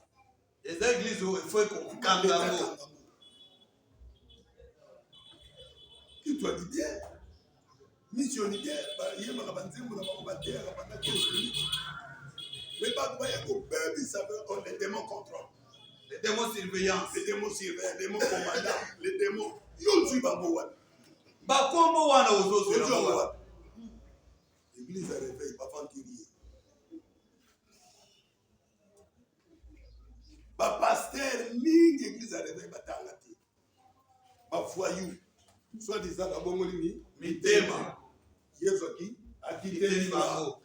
Les églises, il faut qu'on cambe. Qui toi dit bien? Missionnaire, il y a pendant 15 minutes. Mais pas qu'au peuple, ils savent les démons contrôlent. Les démons surveillance. Les démons surveillants, les démons commandants, les démons. Ils sont Bambowan. L'église a réveillé, pas ventilier. Ba pasteur, mingi église a réveillé, ba tangati. Ba foyou. Soit disant la bomolini, mitema. Yezoki, akitema.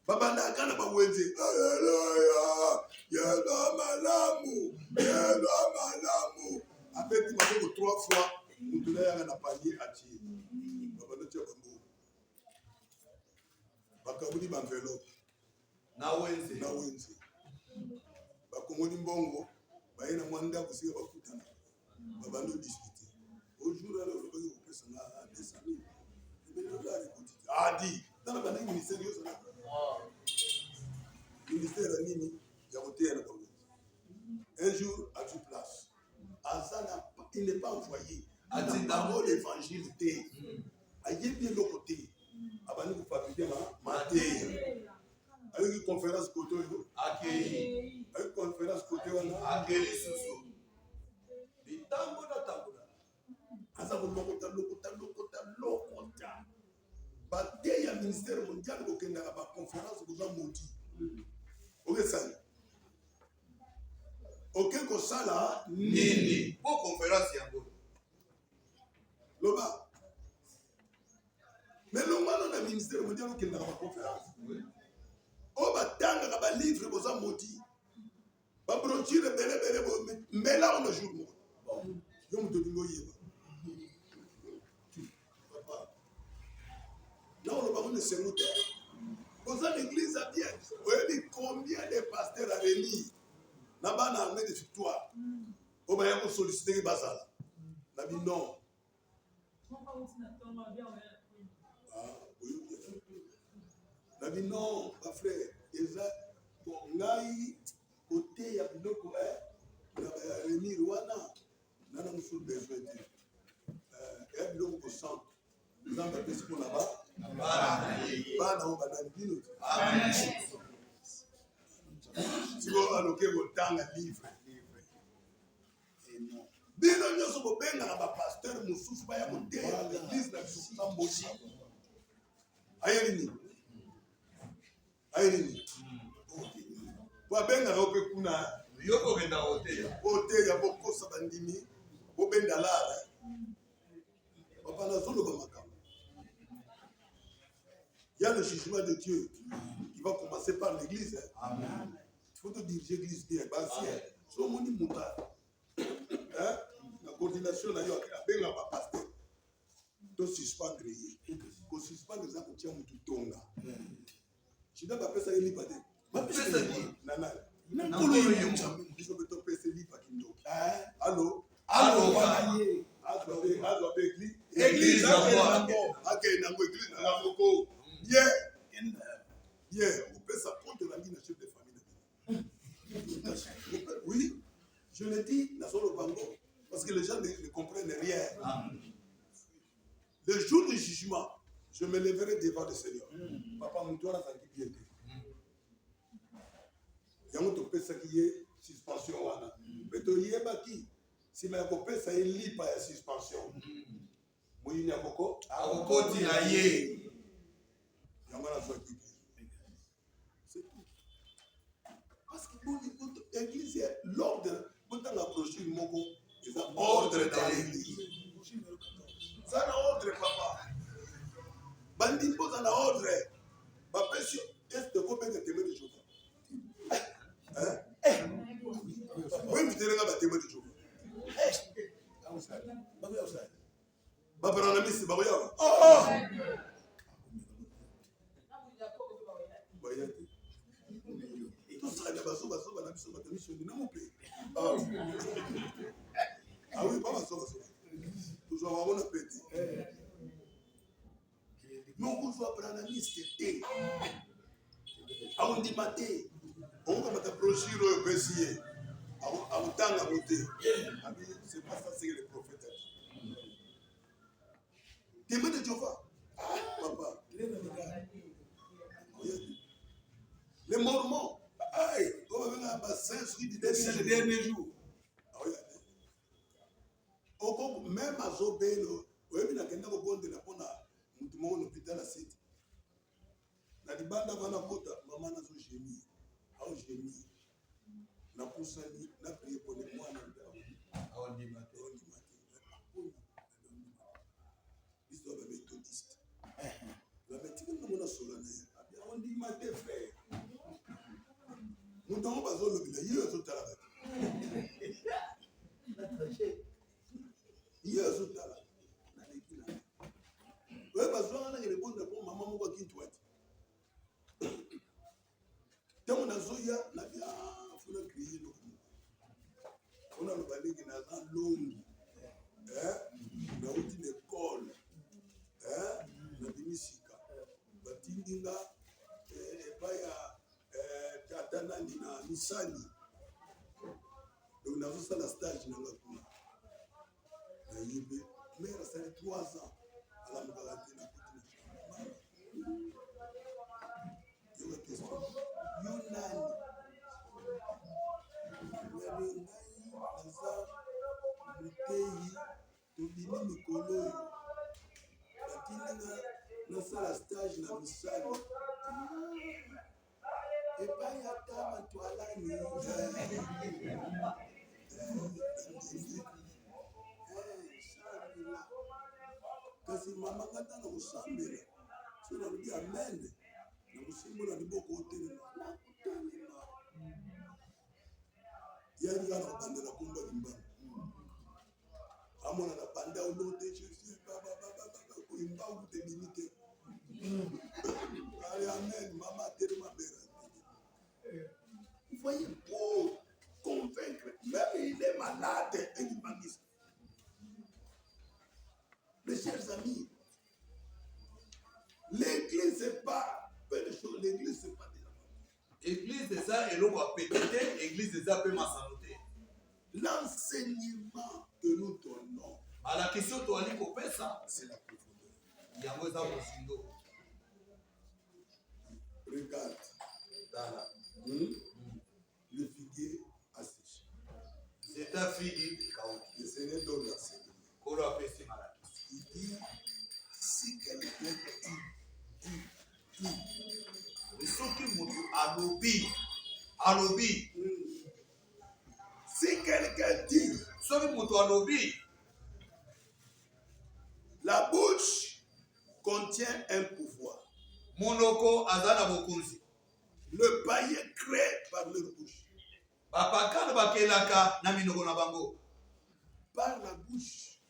Babanda kana ba wenze. Alléluia. Yelo malamu. Avec il m'a fait 3 fois, nous tenons à palier à tirer. Babanda tia bambo. Bakabudi bamvelo. Na wenze. Bakongoli mbongo, baina mwanda kusiga bakutana. Babando discuter. Au jour là, le bail au pesa na 200,000. Mais le dollar est petit. Adi, dans la banane ministère yo ça. Ministère nini ya hôtel na Congo. Un jour à toute place. Azana, il n'est pas envoyé. A dit d'abord l'évangile était. Aïe bien le côté. Abani vous fabriquer maté. Avec une conférence côté accueilli. Avec une conférence côté accueilli soso. Bitango na tangola. Asa ko lokota. Bate ya ministère mondial ko kenda ba conférence ko za moti. OK ça. OK ko sala nini. Pour conférence yango. Loba. Mais le moment dans le ministère mondial ko kenda ba conférence. O batanga ba livre ko za moti. Ba brochure bele mais là on a jour mo. Yo mo dolingo yeba. Là on va se monter. Dans l'église à bien. Vous voyez combien de pasteurs à venir. Là-bas on a amené des victoires. On va y solliciter les basala. On a dit non. On a dit non, ma frère. Bon, ngai côté ya biloko na venir wana nana musu besoin de biloko ko centre nzamba pesi ko na ba bana o bana bino amen siko aloke ko tanga livre bino nyoso ko benga na ba pasteur mususu ba ya côté ya l'église na biso tamboshi ayeli wabenga ope kuna yoko kenda hotel ya bokosa bandimi bobenda lara papa na zolo ba makambo. Il y a le jugement de Dieu qui va commencer par l'église. Amen. Il faut te diriger l'église bien basia so moni muta la coordination na yo abenga ba pasteur to suspendre ko suspendre za ko tia mutu tonga chida ba pesa ili pate ba pesa ni nana nkolo yemcha biso beto pesa ili pa kindo allo banaye azo be église nango ake nango église nango ko yeah Je le dis dans le bango, parce que les gens ne comprennent rien. Le jour du jugement, je me lèverai devant le Seigneur. Papa, mon toit, ça qui vient. Il y a un autre personne qui est suspension. Mais tu y es bâti. Si ma copine, ça est libre par la suspension. Moi, il y a beaucoup. À Okoti, il y a yé. Il y a un c'est tout. Parce que l'église, l'ordre, quand on a approché le mot, il y a ordre dans l'église. Ça n'a ordre, papa. Bandit pose un ordre. Papa, est-ce que vous pouvez témoin de Jéhovah? Oui, vous témoin de Jéhovah. Papa, on a mis ce barrière. Oh! Tout ça, il y a pas ah oui, pas ça. Toujours avoir pété. Non, vous soyez prendre la liste. On dit maté. On va mettre brochure au PCA. On tang à monter. C'est pas ça, c'est que les prophètes. Témoin de Jéhovah. Papa. Les Mormons. Aïe, on va venir à bassin sur le dernier jour. Même à Zobélo, on va venir à Kenda Bobonde la Pona, nous devons l'hôpital à City. La Dibanda va la côte, maman n'a pas gémi. A gémi. La poussani, la prière pour les mois. On dit matin. L'histoire de méthodiste. La méthode de mon solennel. On dit matin, frère. Nous n'avons pas besoin de l'hôpital. Il y a un talent. Oui, parce que je réponds pour maman qui doit. Tant on a zoya, la vie a faut crier le on a le balai qui n'a pas l'homme. On a outil d'école. La dimisika. Batindinga, et pas ya Tatana Nina Nisani. Donc on a fait ça la stage dans la cour. Mais il restait 3 ans à la maladie. Il y a une question. Yunani. La stage na misali. Et pas y a ta toilani. Kasi mama ngata na kusambela so na ndi amende na kusimbula ndi boko hoteli na kutani yani kana bandela kumba limbana amona na banda ulote chesi baba kuimba ukute binite ali amen mama tere mabera vous voyez pour convaincre même il est malade et il manque. Mes chers amis, l'église c'est pas peu de choses, l'église c'est pas de la mort. Église c'est ça et l'on va péter, église c'est ça peut m'assaluter. L'enseignement que nous donnons. À la question tu as dit qu'on fait ça, c'est la profondeur. Il y a un peu sindo. Regarde. Le figuier a séché. C'est un figuier de chaos. Le Seigneur donne l'enseignement. Qu'on a fait ces malades. Il dit, si quelqu'un dit, mais ce qui me alobi. Si quelqu'un dit, ce qui me alobi, la bouche contient un pouvoir. Monoko azana bokunzi. Le païen crée par leur bouche. Bapakana bakelaka na minoko na bango. Par la bouche,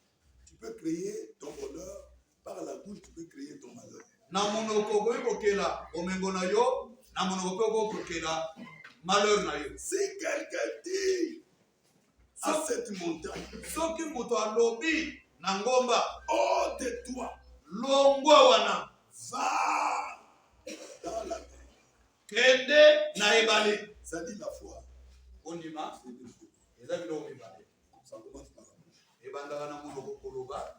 tu peux créer ton bonheur. Par la bouche, tu peux créer ton malheur. Na monoko kokela omengo na yo, na monoko kokela malheur na yo. Si quelqu'un dit à cette montagne, soki moto alobi na ngomba, oh de toi, longwa wana, va dans la mer. Kende na ebale. Ça dit la foi. Ondima, eza biloko mibale. Ça commence par la bouche. Ebandaka na monoko koloba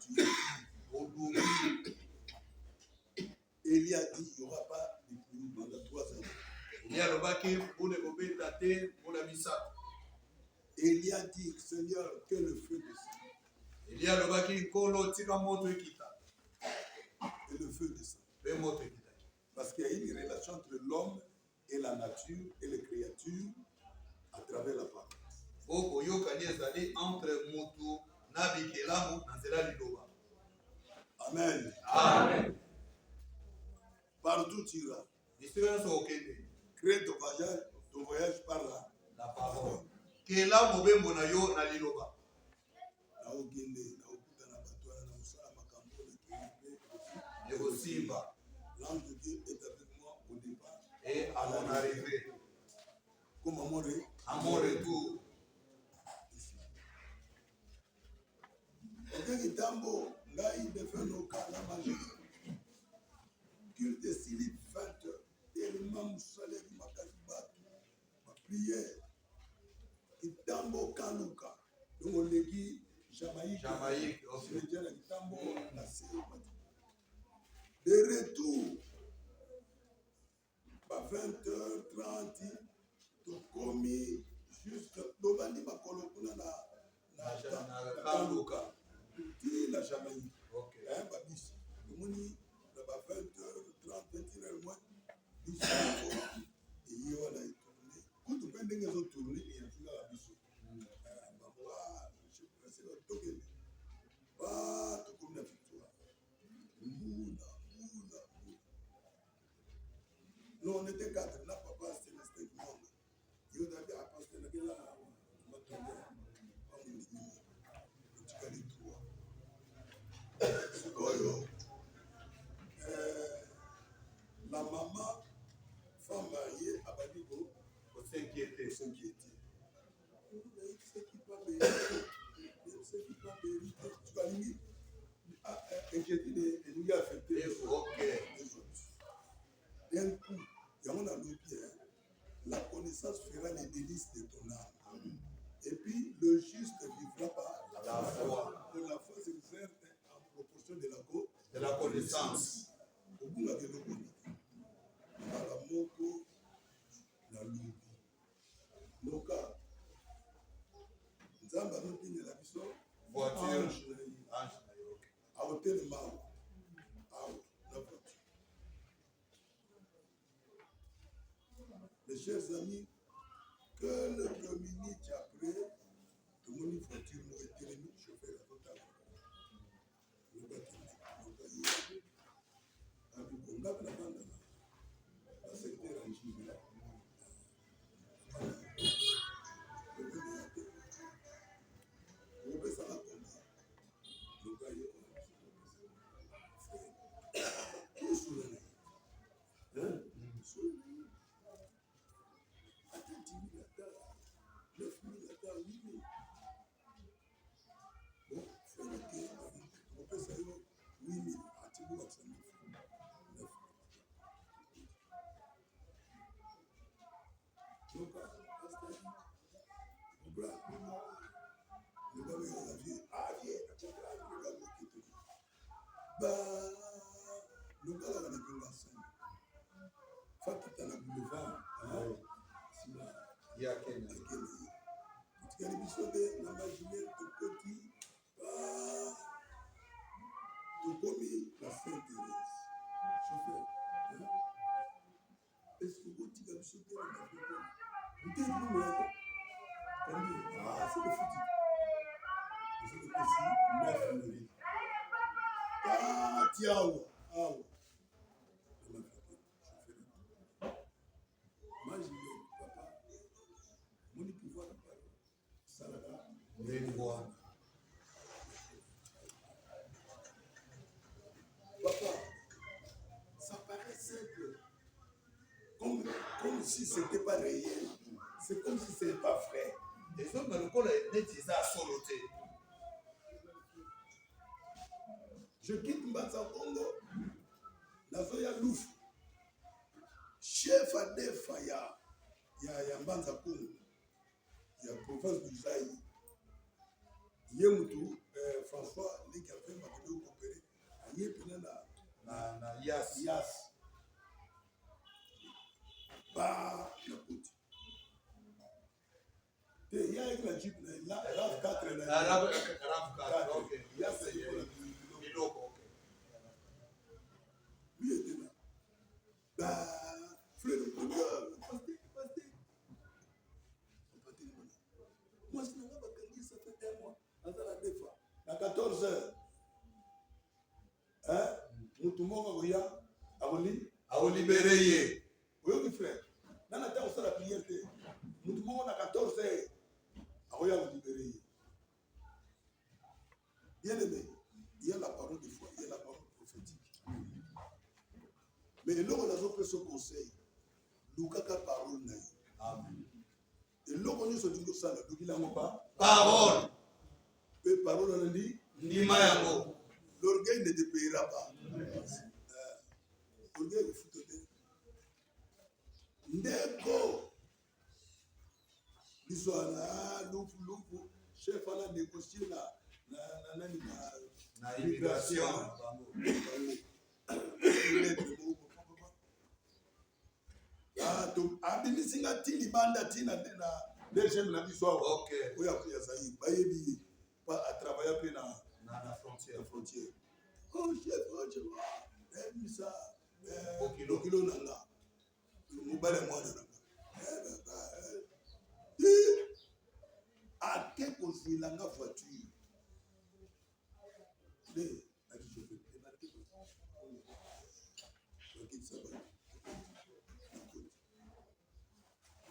odubi. Élie a dit il n'y aura pas de pluie pendant 3 ans. Eli alobaki mpona kobeta te mpona misato. Élie a dit Seigneur, que le feu descende. Eli alobaki nkolo tika moto ekita. Et le feu descend. Mpe moto ekitaki. Parce qu'il y a une relation entre l'homme et la nature et les créatures à travers la parole. Po boyokani ezali entre motu na bikelamu na nzela liloba. Amen. Amen. Partout tu iras. Bisika nyonso okende. Crée ton voyage par La parole. Kela mobembo na yo na liloba. naokende naokutana bato wana na mosala makambo Et aussi bas. l'ange de Dieu est avec moi au départ Et à mon arrivée. comme à À mon retour. oke kitambo ngai defenoka na magie culte esili 20 heures tellement mosaleli makasi bato bapriere kitambo kaluka donc oleki Jamaïque aussi. cimetière ya kitambo na se de retour ba 20h30 tokomi juste tobandi makolo kuna na Kaluka. ti na Jamaïque. Ok. Babisi omoni na ba 20h30 21h moins biso eyi wana etourne kutu mpe ndenge ezotourne eyatikaka biso bamoa jeprese batokende batokomi na victoire mbula. Non, on était 4. Là, papa, c'était le 5 membres. Il y avait un pasteur qui était là. On m'a tombé. On m'a dit, tu as les 3. La maman, femme mariée, a dit bon, Faut s'inquiéter. c'est qui pas mérité. C'est qui pas mérité. Tu vas limite. Inquiétude et nous y affecter. Ok. D'un coup, il y a un bien. La connaissance fera les délices de ton âme. Et puis, le juste vivra par La foi. De la foi, c'est certes en proportion de De la connaissance. Au bout de la moko, la loubi. Loka. Nzamba no pine la biso. Voiture. À hôtel de Mao. La voiture. Mes chers amis, que le 2 minutes après, tout le monde voiture nous était le chauffeur à total. Le bâtiment. La secrétaire en Chine. On peut s'en attendre. Le gars, il est sous le nez. Hein? Sous le nez. Attends, 10 000 à 9 000 à 8 000. Bon, c'est le cas. On peut savoir 8 000 à Tibou à 5 000. 9 000. Donc, le gars, il a vu, viens, le gars, qui te dit. Bah, le gars, là, on est dans la scène. Fakita na boulevard, Il y a quel tukali biso de na majimel tokoti tokomi la Sainte-Thérèse. Chauffeur, est-ce que vous tika biso te na mafoko vous êtes nous là combien c'est le foutu c'est le précis 9 000 tiawa awa papa, mon pouvoir de parole, Salada, papa, ça paraît simple, comme si ce n'était pas réel, c'est comme si ce n'était pas vrai. Et ça, le col est déjà soloté. Je quitte Mbatsa Congo, Nazoya Louf, chef à Defa ya Mbanza Congo. Il y a province du Zaïre. Yemutu, François, les qui a fait ma vidéo coopérée, il y a na Yas. Yas. Bah, la côte. Il y a avec la Jeep, la RAV4. La RAV4, ok. Yas, c'est le loco, ok. Lui était là. Bah, frère, pasteur. Moi, je n'ai pas gagné, ça fait 1 mois. À 14 heures. Hein? Moutoumon, A libéré. Oui, frère. Dans la terre, on sera la prière. Moutoumon, à 14 heures. À libérer. Bien aimé, il y a la parole de foi, il y a la parole prophétique. Mais là, on a fait ce conseil. Loukaka parole naï. Amen. Et là, on a dit ça, il n'a pas. Parole. Et parole, on a dit. Nima yango. L'orgueil ne te payera pas. L'orgueil est foutu. Ndeko. L'histoire là, loup, chef à la négocier Na immigration. abimisinga tili banda tina na deuxième na biso OK. Oya kuya Zaïre bayebi pas à travailler pe na frontière. Oh chef ça Okilo nanga mobile mwana nanga à quel point la voiture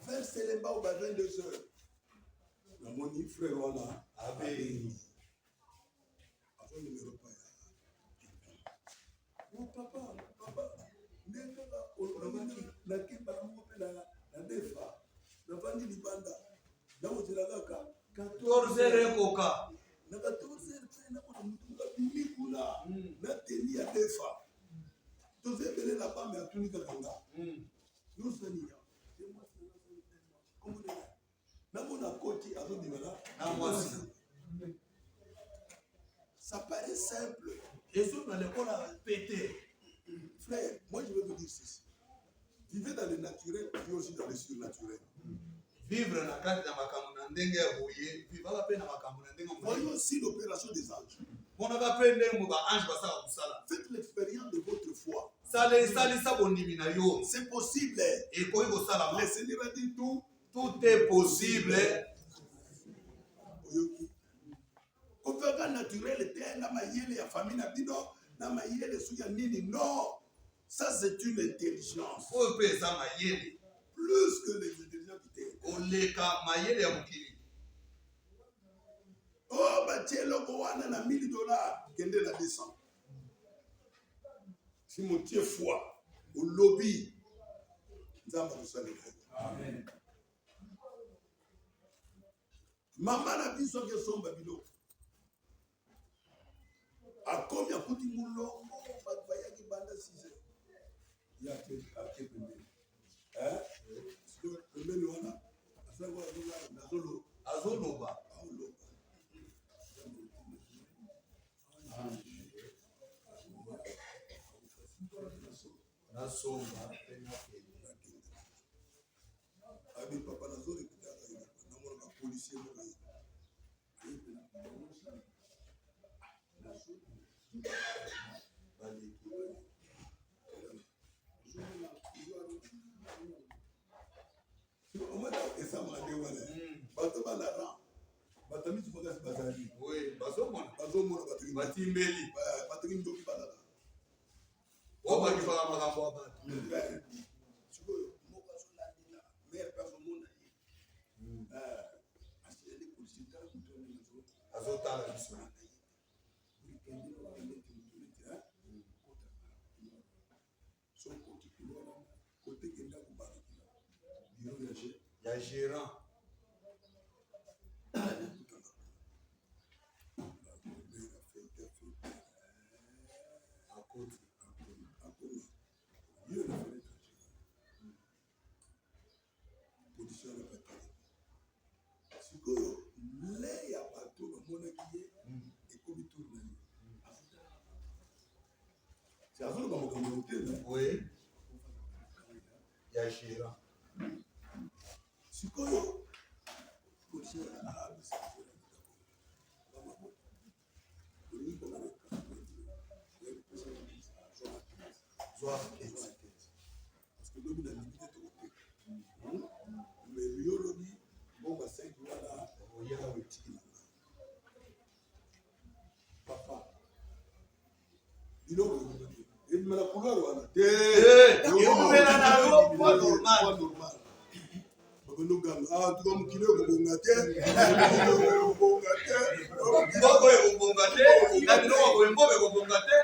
vers Selemba ou 22 heures. La moni frère wana Abe. avant numéro pas. Oh papa. Ndeka olobaki la kimba mo pe la defa. Na vandi libanda. Na ozela kaka 14 heures koka. Na 14 heures pe na ko mutuka bimi kuna. Na teni ya defa. Tozebele la femme ya tunika kanga. Nous sania. Ça paraît simple. Les autres dans l'école a pété. Frère, moi je vais vous dire ceci. Vivez dans le naturel, puis aussi dans le surnaturel. Vivre dans la carte de makamuna ndenge ya boye, vivre la peine na makamuna ndenge ya Voyons aussi l'opération des anges. On a appris ndenge ba ange ba sa kusala. Faites l'expérience de votre foi. Sale sa bondimi na yo. C'est possible. Et ko ko sala. Le Seigneur a dit tout est possible. Kopeka naturel te na mayele ya famille na bino na mayele suya nini non. Ça c'est une intelligence. Faut payer ça mayele. Plus que les intelligences du terre. Oleka mayele ya mukili. Oh ba tielo ko wana na $1000 kende na 200. Si mon Dieu foi au lobby nzamba kusali. Amen. Mama na biso ke somba bilo. Akomi akuti mulongo bayaki banda 6 heures. Ya ke pembe. Pembeni wana asako azolo Azoloba. Nasomba. Abi papa nazoli kutaka hiyo. Namona ka policier mmoja. Batimbeli. Oba kifaka makambo hapa. Azotala biso. Ya gérant. sikoyo le ya bato bamonaki ye ekomi tour na ye c'est azoloba makambo ya te Oui. Ya gérant. sikoyo parce que l'homme n'a limité de côté. Mais l'olobi, bon, bah, c'est que là, il y a un petit papa. Il a il me l'a couleur, voilà. Normal. Ah, tu vas me killer au Bongate. Mboko e Bongate, na bino wa Bongate.